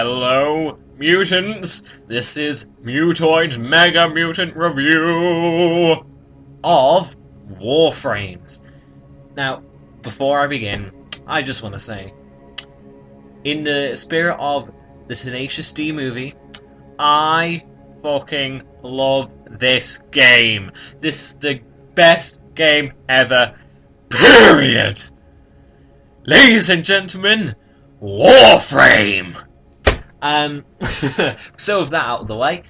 Hello, mutants! This is Mutoid's Mega Mutant Review of Warframes. Now, before I begin, I just want to say, in the spirit of the Tenacious D movie, I fucking love this game. This is the best game ever, period! Ladies and gentlemen, Warframe! So with that out of the way,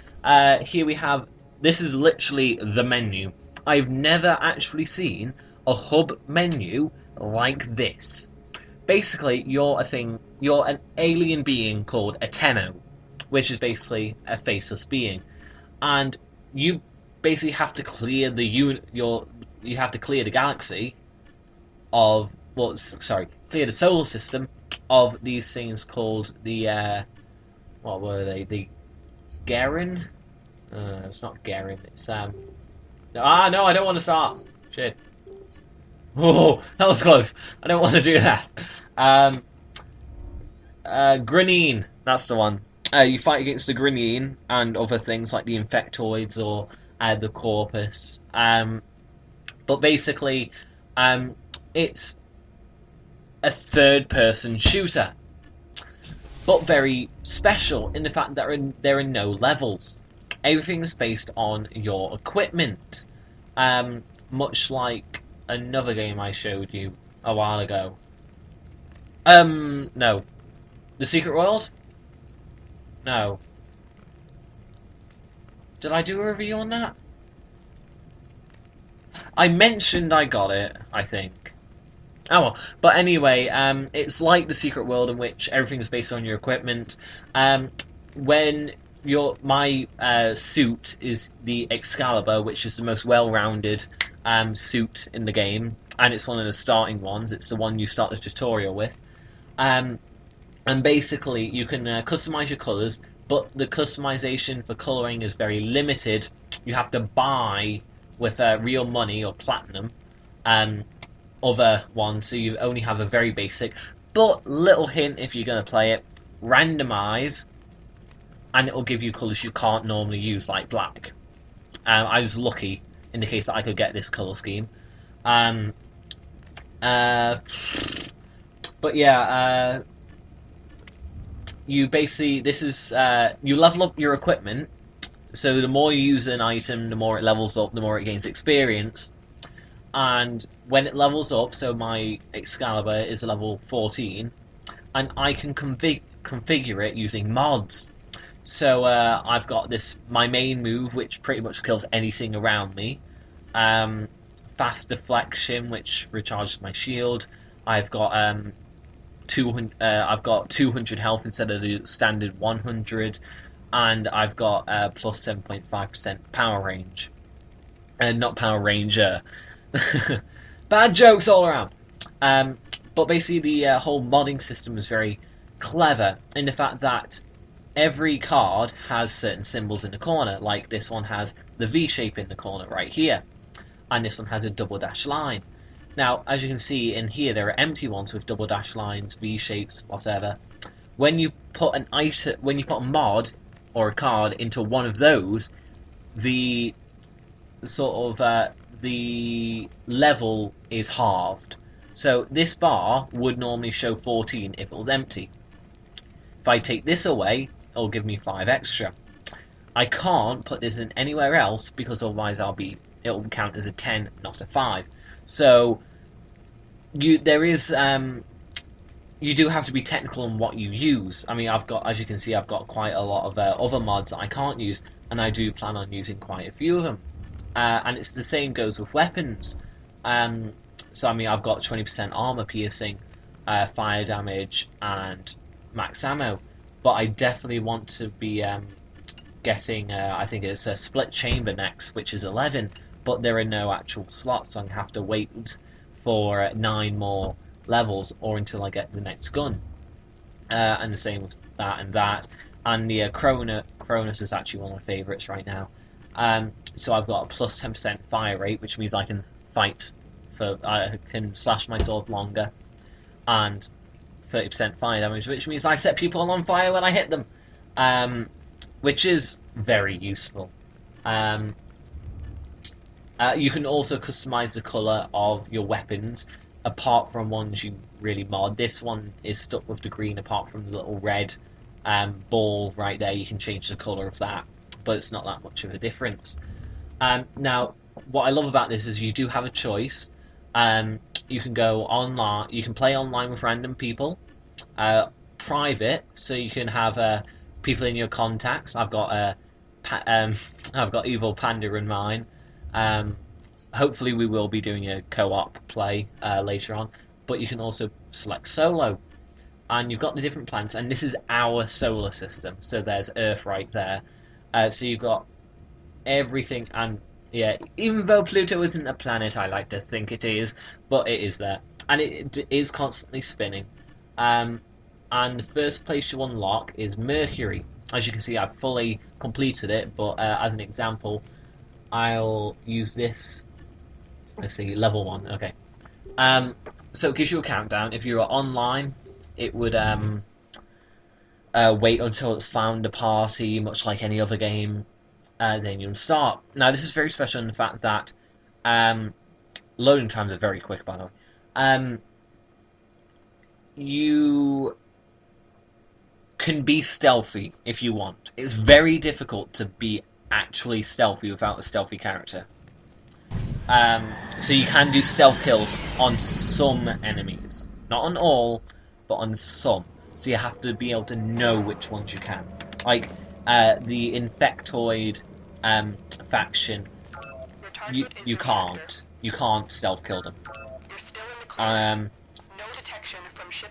here we have, this is literally the menu. I've never actually seen a hub menu like this. Basically, you're an alien being called a Tenno, which is basically a faceless being, and you basically have to clear the galaxy of, clear the solar system of these things called the what were they? The Garen? It's not Garen. It's no, I don't want to start. Shit. Oh, that was close. I don't want to do that. Grenine. That's the one. You fight against the Grenine and other things like the Infectoids or the Corpus. But basically, it's a third-person shooter, but very special in the fact that there are no levels. Everything is based on your equipment, much like another game I showed you a while ago. No. The Secret World? No. Did I do a review on that? I mentioned I got it, I think. Oh well, but anyway, it's like the Secret World in which everything is based on your equipment. When my suit is the Excalibur, which is the most well-rounded suit in the game, and it's one of the starting ones. It's the one you start the tutorial with. And basically, you can customize your colors, but the customization for coloring is very limited. You have to buy with real money or platinum. Other ones, so you only have a very basic, but little hint if you're going to play it, randomize, and it will give you colours you can't normally use, like black. I was lucky in the case that I could get this colour scheme. But yeah, you basically, this is, you level up your equipment, so the more you use an item, the more it levels up, the more it gains experience. And when it levels up, so my Excalibur is level 14, and I can configure it using mods. So I've got my main move, which pretty much kills anything around me. Fast deflection, which recharges my shield. I've got 200 health instead of the standard 100, and I've got plus 7.5% power range, and not Power Ranger. Bad jokes all around. But basically the whole modding system is very clever in the fact that every card has certain symbols in the corner, like this one has the V shape in the corner right here, and this one has a double dash line. Now, as you can see in here, there are empty ones with double dash lines, V shapes, whatever. When you put a mod or a card into one of those, the sort of the level is halved. So this bar would normally show 14 if it was empty. If I take this away, it'll give me 5 extra. I can't put this in anywhere else because otherwise it'll count as a 10, not a 5. So you do have to be technical in what you use. I mean, as you can see, I've got quite a lot of other mods that I can't use, and I do plan on using quite a few of them. And it's the same goes with weapons. So I mean, I've got 20% armor piercing, fire damage, and max ammo. But I definitely want to be getting, I think it's a split chamber next, which is 11. But there are no actual slots, so I have to wait for 9 more levels, or until I get the next gun. And the same with that and that. And the Cronus is actually one of my favourites right now. So I've got a plus 10% fire rate, which means I can fight I can slash my sword longer, and 30% fire damage, which means I set people on fire when I hit them, which is very useful. You can also customize the color of your weapons, apart from ones you really mod. This one is stuck with the green, apart from the little red ball right there. You can change the color of that, but it's not that much of a difference. Now, what I love about this is you do have a choice. You can go online. You can play online with random people. Private, so you can have people in your contacts. I've got I've got Evil Panda in mine. Hopefully, we will be doing a co-op play later on. But you can also select solo, and you've got the different planets. And this is our solar system. So there's Earth right there. So you've got everything, and yeah, even though Pluto isn't a planet, I like to think it is, but it is there, and it is constantly spinning. And the first place you unlock is Mercury. As you can see, I've fully completed it, but as an example, I'll use this. Let's see, level 1. Okay. So it gives you a countdown. If you're online, it would wait until it's found a party, much like any other game. Then you'll start. Now, this is very special in the fact that loading times are very quick, by the way. You can be stealthy if you want. It's very difficult to be actually stealthy without a stealthy character. So you can do stealth kills on some enemies. Not on all, but on some. So you have to be able to know which ones you can. Like, the Infectoid faction, you can't stealth kill them.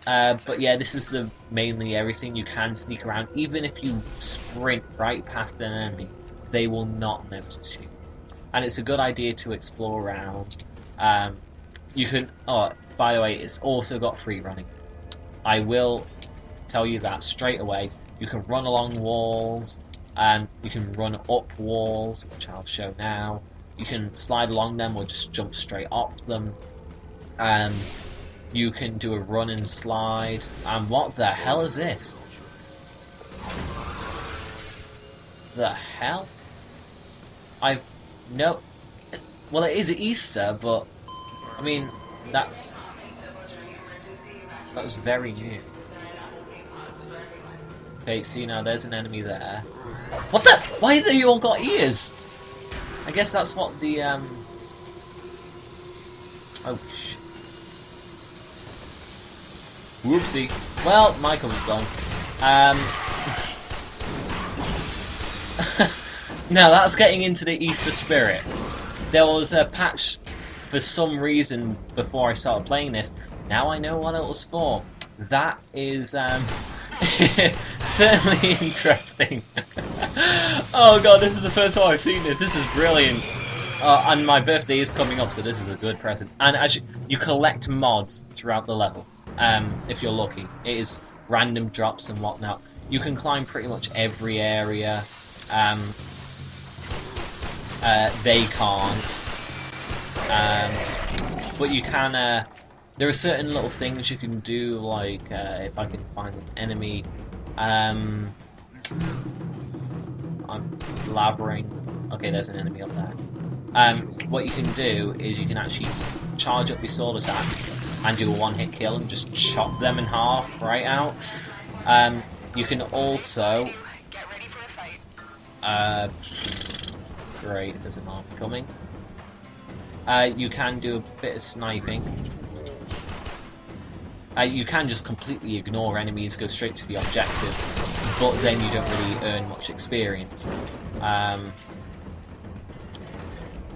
But yeah, this is mainly everything. You can sneak around, even if you sprint right past an enemy, they will not notice you. And it's a good idea to explore around. You can. Oh, by the way, it's also got free running. I will tell you that straight away. You can run along walls. You can run up walls, which I'll show now. You can slide along them or just jump straight off them. You can do a run and slide. And what the hell is this? The hell? Well, it is Easter, but I mean that was very new. Okay, see now there's an enemy there. What the? Why have they all got ears? I guess that's what the oh shit. Whoopsie. Well, Michael's gone. Now that's getting into the Easter spirit. There was a patch for some reason before I started playing this. Now I know what it was for. That is certainly interesting. Oh god, this is the first time I've seen this. This is brilliant. And my birthday is coming up, so this is a good present. And as you collect mods throughout the level, if you're lucky. It is random drops and whatnot. You can climb pretty much every area. They can't. But you can. There are certain little things you can do, like if I can find an enemy. I'm blabbering. Okay, there's an enemy up there. What you can do is you can actually charge up your sword attack and do a one-hit kill and just chop them in half right out. You can also... great, there's an army coming. You can do a bit of sniping. You can just completely ignore enemies, go straight to the objective, but then you don't really earn much experience.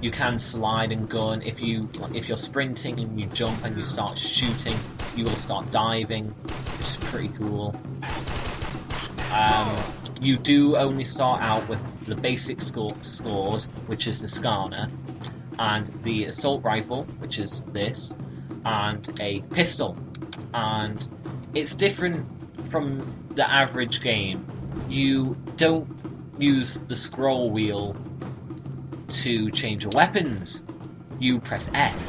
You can slide and gun. If you're sprinting and you jump and you start shooting, you will start diving, which is pretty cool. You do only start out with the basic sword, which is the Skarner, and the assault rifle, which is this, and a pistol. And it's different from the average game. You don't use the scroll wheel to change your weapons. You press F,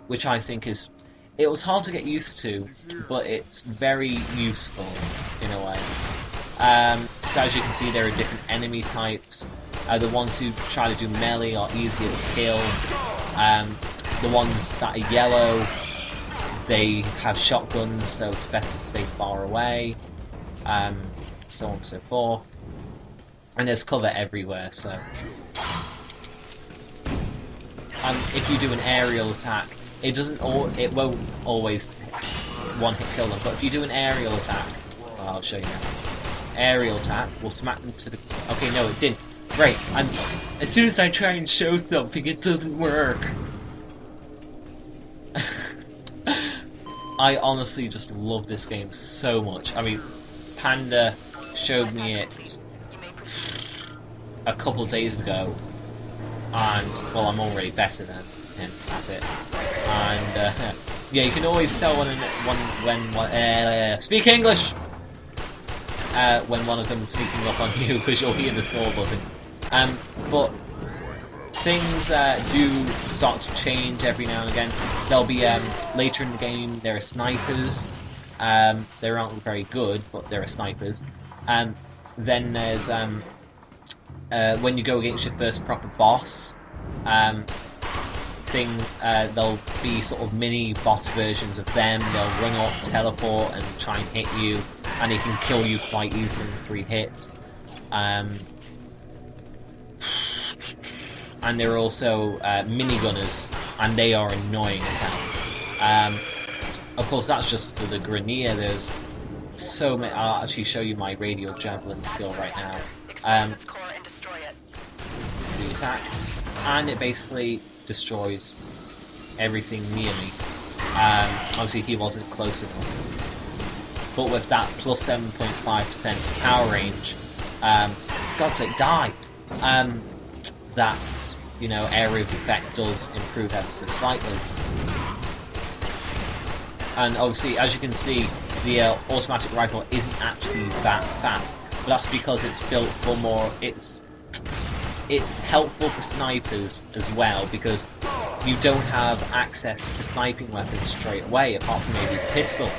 which I think is It was hard to get used to, but it's very useful in a way. So as you can see, there are different enemy types. The ones who try to do melee are easier to kill. The ones that are yellow, they have shotguns, so it's best to stay far away. So on and so forth. And there's cover everywhere, so... if you do an aerial attack, it won't always one-hit kill them, but if you do an aerial attack, well, I'll show you now. Aerial attack will smack them to the... Okay, no, it didn't. Great, as soon as I try and show something, it doesn't work. I honestly just love this game so much. I mean, Panda showed me it a couple days ago, and, well, I'm already better than him at it. And, yeah, you can always tell when speak English! When one of them is sneaking up on you, because you'll hear the saw buzzing. But things do start to change every now and again. There'll be, later in the game, there are snipers. They aren't very good, but there are snipers. Then there's, when you go against your first proper boss, there'll be sort of mini boss versions of them. They'll run up, teleport, and try and hit you, and they can kill you quite easily in 3 hits. And there are also minigunners, and they are annoying as hell. Of course, that's just for the Grenier. There's so many. I'll actually show you my radio javelin skill right now. The attack, and it basically destroys everything near me. Obviously, he wasn't close enough, but with that plus 7.5% power range, God's sake, die! That, you know, area of effect does improve ever so slightly. And obviously, as you can see, the automatic rifle isn't actually that fast, but that's because it's built for more. It's helpful for snipers as well, because you don't have access to sniping weapons straight away, apart from maybe the pistol.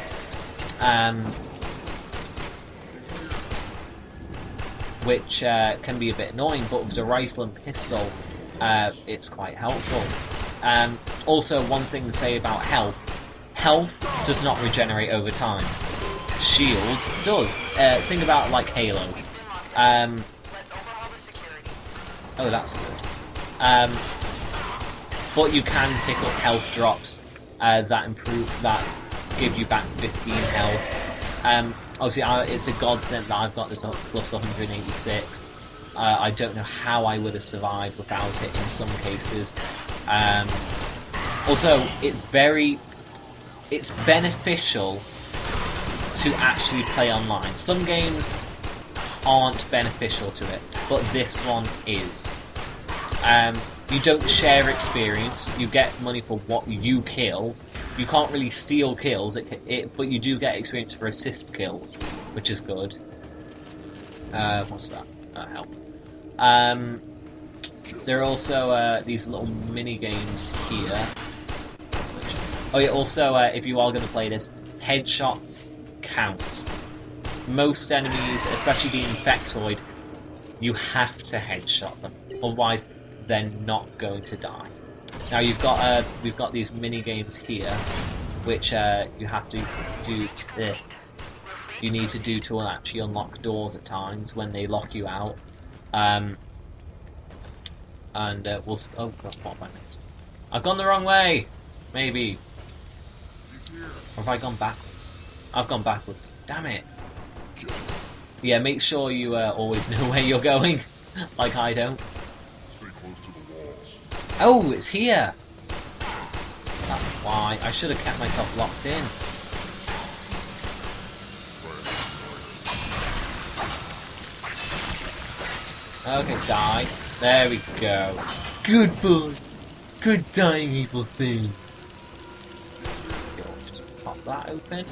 Which can be a bit annoying, but with the rifle and pistol, it's quite helpful. Also, one thing to say about health. Health does not regenerate over time. Shield does. Think about, like, Halo. Oh, that's good. But you can pick up health drops that give you back 15 health. Obviously, it's a godsend that I've got this plus 186. I don't know how I would have survived without it in some cases. Also, it's beneficial to actually play online. Some games aren't beneficial to it, but this one is. You don't share experience, you get money for what you kill. You can't really steal kills, but you do get experience for assist kills, which is good. What's that? Help. There are also these little mini games here. Oh yeah, also, if you are going to play this, headshots count. Most enemies, especially the Infectoid, you have to headshot them, otherwise they're not going to die. Now we've got these mini games here, which you have to do. You need to do to actually unlock doors at times when they lock you out. And we'll. Oh God, what have I missed? I've gone the wrong way. Maybe. Or have I gone backwards? I've gone backwards. Damn it. Yeah, make sure you always know where you're going, like I don't. Oh, it's here! That's why. I should have kept myself locked in. Okay, die. There we go. Good boy! Good dying, evil thing! Just pop that open.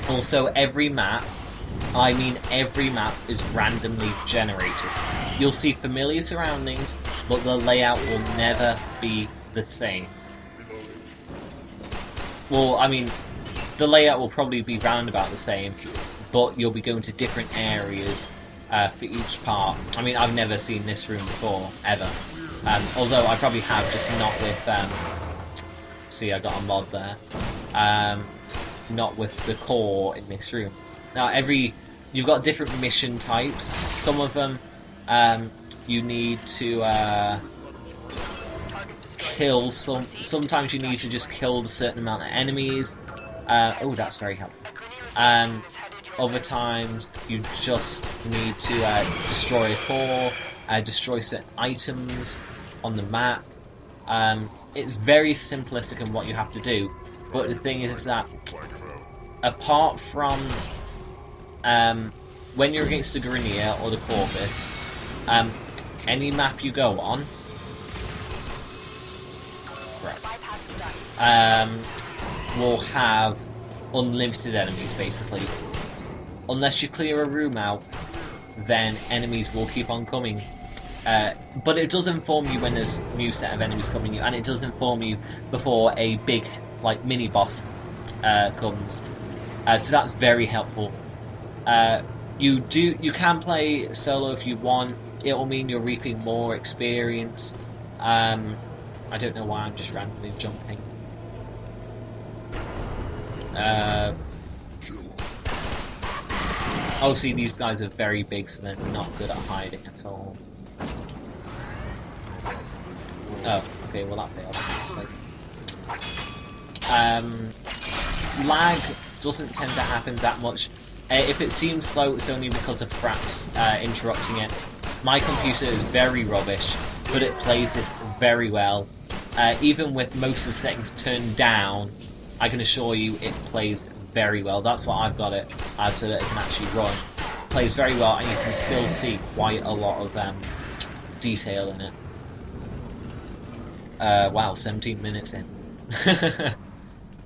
Also, every map is randomly generated. You'll see familiar surroundings, but the layout will never be the same. Well, I mean, the layout will probably be round about the same, but you'll be going to different areas for each part. I mean, I've never seen this room before, ever. Although I probably have, just not with... see, I got a mod there. Not with the core in this room. Now, you've got different mission types. Some of them you need to kill. Sometimes you need to just kill a certain amount of enemies. Oh, that's very helpful. Other times you just need to destroy a core, destroy certain items on the map. It's very simplistic in what you have to do, but the thing is that apart from when you're against the Grineer or the Corvus, any map you go on, will have unlimited enemies, basically. Unless you clear a room out, then enemies will keep on coming. But it does inform you when there's a new set of enemies coming, and it does inform you before a big, like, mini-boss comes. So that's very helpful. You can play solo if you want. It will mean you're reaping more experience. I don't know why I'm just randomly jumping. Obviously these guys are very big, so they're not good at hiding at all. Oh, okay, well that failed, obviously. Lag doesn't tend to happen that much. If it seems slow, it's only because of fraps interrupting it. My computer is very rubbish, but it plays this very well. Even with most of the settings turned down, I can assure you it plays very well. That's why I've got it, so that it can actually run. It plays very well, and you can still see quite a lot of detail in it. Wow, 17 minutes in.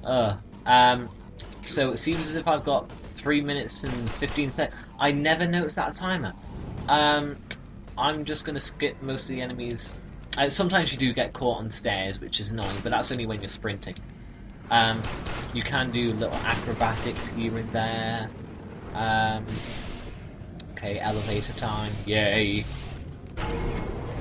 So it seems as if I've got 3 minutes and 15 seconds. I never noticed that timer. I'm just going to skip most of the enemies. Sometimes you do get caught on stairs, which is annoying, but that's only when you're sprinting. You can do little acrobatics here and there. Okay, elevator time. Yay.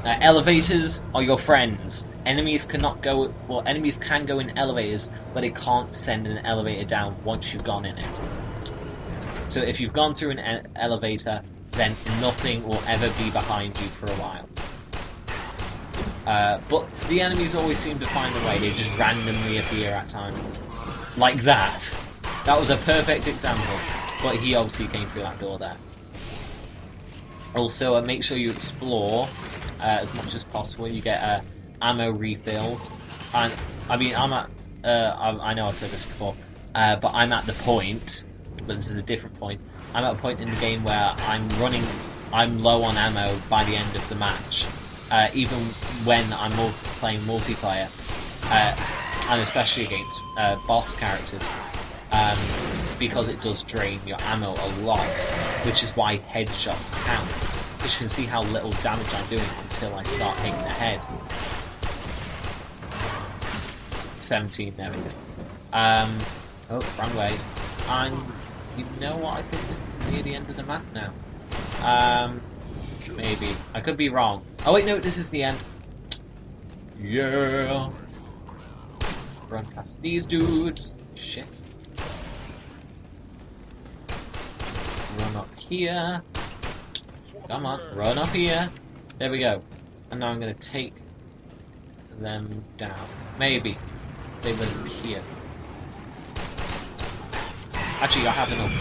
Elevators are your friends. Enemies cannot go... Well, enemies can go in elevators, but they can't send an elevator down once you've gone in it. So if you've gone through an elevator, then nothing will ever be behind you for a while. But the enemies always seem to find a way. They just randomly appear at times. Like that. That was a perfect example. But he obviously came through that door there. Also, make sure you explore as much as possible. You get ammo refills. And, I mean, I'm at... I know I've said this before. But I'm at the point... But this is a different point. I'm at a point in the game where I'm low on ammo by the end of the match. Even when I'm playing multiplayer, and especially against boss characters, because it does drain your ammo a lot, which is why headshots count. Because you can see how little damage I'm doing until I start hitting the head. 17, there we go. Oh, wrong way. You know what, I think this is near the end of the map now. Maybe. I could be wrong. Oh wait, no, this is the end. Yeah. Run past these dudes. Shit. Run up here. Come on, run up here. There we go. And now I'm gonna take them down. Maybe. They live here. Actually, I have enough.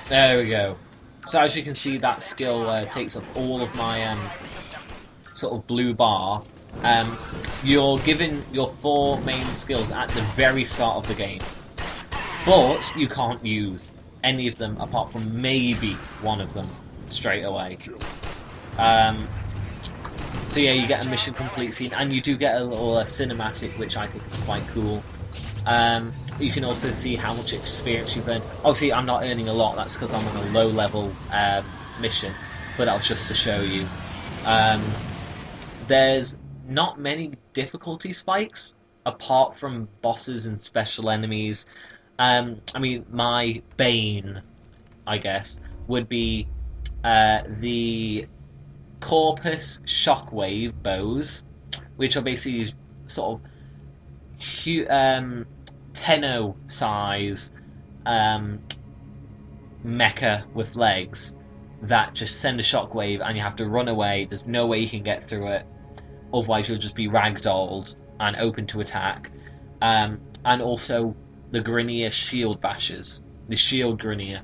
There we go. So as you can see, that skill takes up all of my sort of blue bar. You're given your 4 main skills at the very start of the game, but you can't use any of them apart from maybe one of them straight away. So yeah, you get a mission complete scene, and you do get a little cinematic, which I think is quite cool. You can also see how much experience you've earned. Obviously, I'm not earning a lot, that's because I'm on a low-level mission, but that was just to show you. There's not many difficulty spikes. apart from bosses and special enemies, I mean, my bane, I guess, would be the Corpus Shockwave bows, which are basically sort of Tenno size um, mecha with legs that just send a shockwave and you have to run away. There's no way you can get through it, otherwise you'll just be ragdolled and open to attack. And also the Grineer shield bashers, the shield Grineer,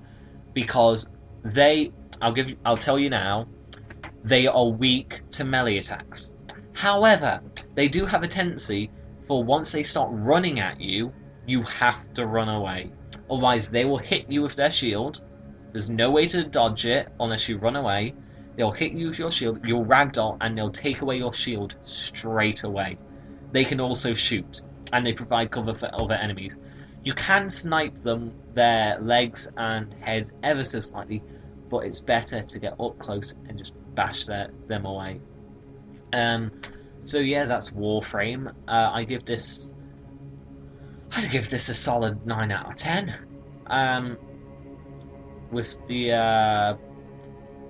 because I'll tell you now, they are weak to melee attacks. However, they do have a tendency for once they start running at you, you have to run away. Otherwise, they will hit you with their shield. There's no way to dodge it unless you run away. They'll hit you with your shield, you'll ragdoll, and they'll take away your shield straight away. They can also shoot, and they provide cover for other enemies. You can snipe them, their legs and heads ever so slightly, but it's better to get up close and just bash them away. So yeah, that's Warframe. I'd give this a solid 9 out of 10. With the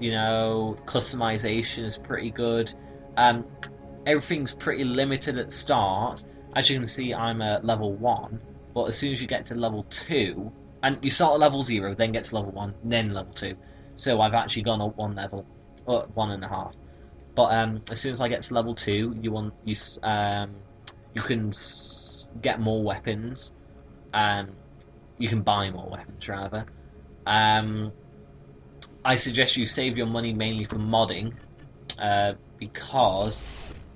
customization is pretty good. Everything's pretty limited at the start. As you can see, I'm at level 1, but as soon as you get to level 2, and you start at level 0, then get to level 1, then level 2. So I've actually gone up 1 level, or 1.5. But as soon as I get to level 2, you can get more weapons. You can buy more weapons, rather. I suggest you save your money mainly for modding, because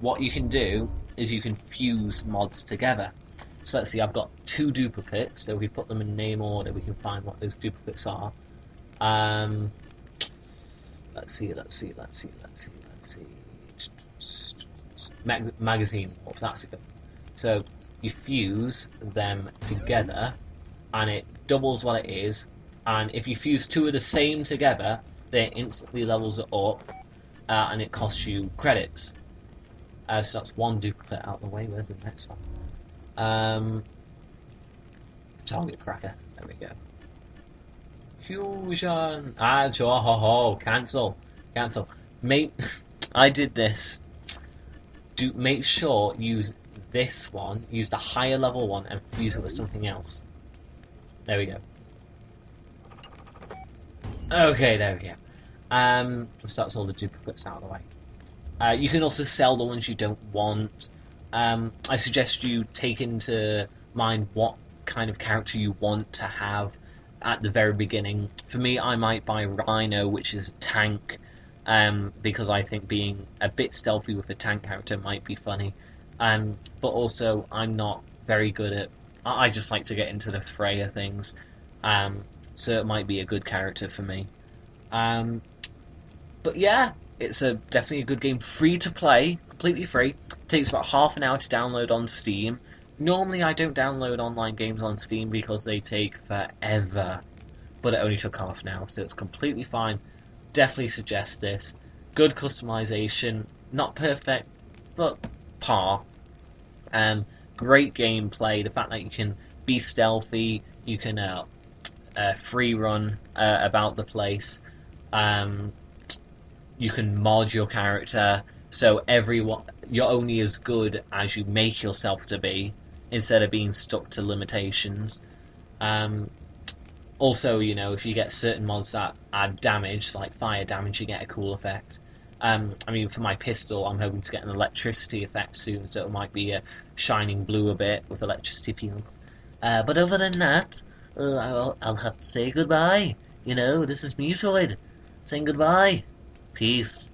what you can do is you can fuse mods together. So let's see, I've got 2 duplicates, so if we put them in name order, we can find what those duplicates are. Let's see. Magazine warp, that's a good. So you fuse them together, and it doubles what it is. And if you fuse 2 of the same together, then it instantly levels it up, and it costs you credits. So that's 1 duplicate out of the way. Where's the next one? Target cracker. There we go. Fusion. Cancel. I did this. Make sure use this one. Use the higher level one and fuse it with something else. There we go. Okay, there we go. So that's all the duplicates out of the way. You can also sell the ones you don't want. I suggest you take into mind what kind of character you want to have at the very beginning. For me, I might buy Rhino, which is a tank, because I think being a bit stealthy with a tank character might be funny. But also, I'm not very good at... I just like to get into the fray of things. So it might be a good character for me. But yeah, it's definitely a good game. Free to play, completely free. It takes about half an hour to download on Steam. Normally I don't download online games on Steam because they take forever. But it only took half an hour, so it's completely fine. Definitely suggest this. Good customization, not perfect, but par. Great gameplay. The fact that you can be stealthy, you can free run about the place. You can mod your character, so you're only as good as you make yourself to be, instead of being stuck to limitations. Also, if you get certain mods that add damage, like fire damage, you get a cool effect. I mean, for my pistol, I'm hoping to get an electricity effect soon, so it might be shining blue a bit with electricity fields. But other than that, I'll have to say goodbye. This is Mutoid saying goodbye. Peace.